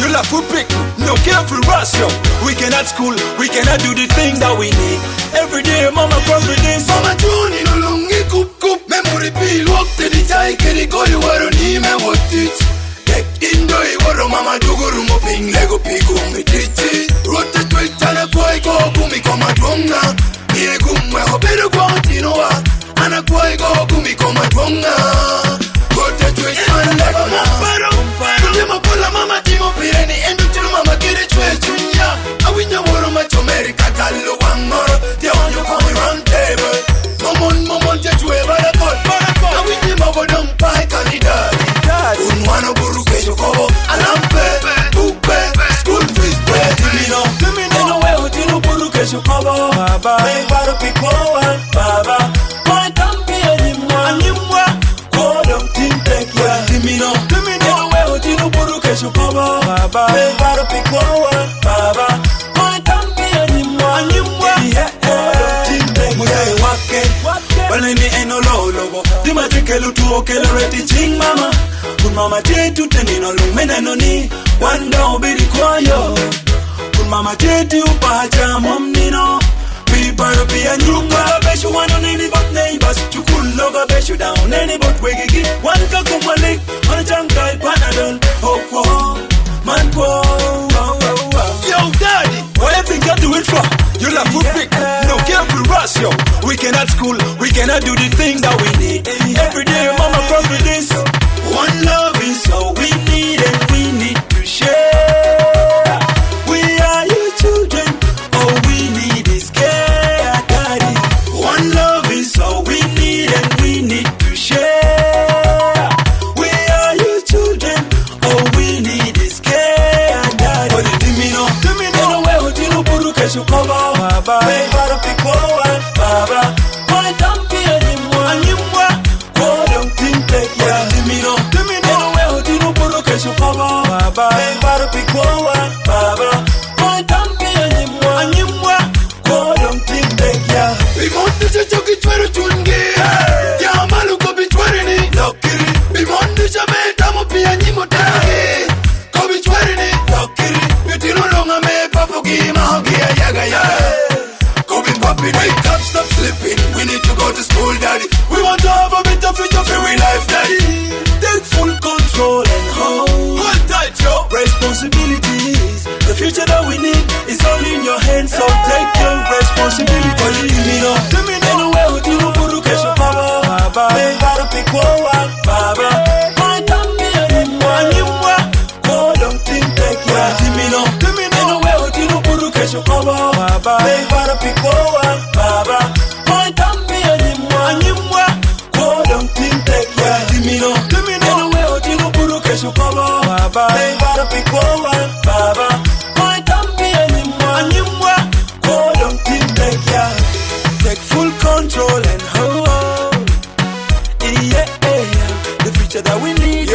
You love food pick, no careful rush, yo. We cannot school, we cannot do the things that we need. Every day, mama comes with this. Mama Juni no lungi kup kup. Memory peel walk to the chai kiri go you waro ni me what teach. Tek indo I waro mama duguru mo ping lego pigu mi titi. Rote twit tana koi go gumi koma dronga. Mie gumwe ho beru kwa tinoa. Ana koi go gumi koma dronga. Rote twit tana lego mama. Kunyama pula mama timo pireni endo tulu mama kiri chwe chunya. Awinya waro macho America talo wangoro. They on you come round table. Momon jetwe barakot. Awinya mago dong pai kanidari. Unwana buru kesho kobo alampe upe school fees pe. Dimino no we utinu buru kesho kobo. Baba baro pikowa baba. Koi tampi anyimwa kodong tintek ya. Dimino no we utinu buru kesho kobo. Baba baro pikowa baba. Koi tampi anyimwa kodong tintek ya. Wake baleni eno logo. Dimatike lutu okele reti ching mama. Kun mama tetu tenino lumena noni wanda obiri kwayo. Kun mama tetu upacha momnino Piparo pia nyumba beshu wano nini bot neighbors. Chukun loga beshu down nini bot wegigi. Wanka kumalik wana chankai panadol. Oh man yo daddy, what you think I do it for? You love food pick, no careful rush, yo. We cannot school, we cannot do the things that we need. Every day mama comes with this. One love is all we need and we need to share. We are your children, all we need is care, daddy. One love is all we need and we need to share. We are your children, all we need is care, daddy. But dimino, we utinu buru kesho kobo. Baba, baro pikowa, baba. Koi tampi anyimwa, kodong tintek ya. Dimino we utinu buru kesho kobo. Baba, baro pikowa, baba. Koi tampi anyimwa, kodong tintek ya. Bimonde se choki chwero chungi. Ya malu ko bichwere ni lokiri. Bimonde se meta mo pia nyimo tagi. Ko bichwere ni lokiri. Bitino longa me papugi mahogi yaga. Wake up, stop sleeping. We need to go to school, daddy. We want to have a better future for we life, daddy. Take full control and hold tight, yo. Responsibilities. The future that we need is all in your hands, so take your responsibility. Dimino we utinu buru kesho kobo. Baba, baro pikowa, baba. Koi tampi anyimwa, kodong tintek ya. Dimino we utinu buru kesho kobo. Baba, baro pikowa. Baba, koi tampi anyimwa, kodong tintek ya. Dimino we utinu buru kesho kobo. Baba, baro pikowa, baba. Koi tampi anyimwa, kodong tintek ya. Take full control and hold. Yeah, the future that we need.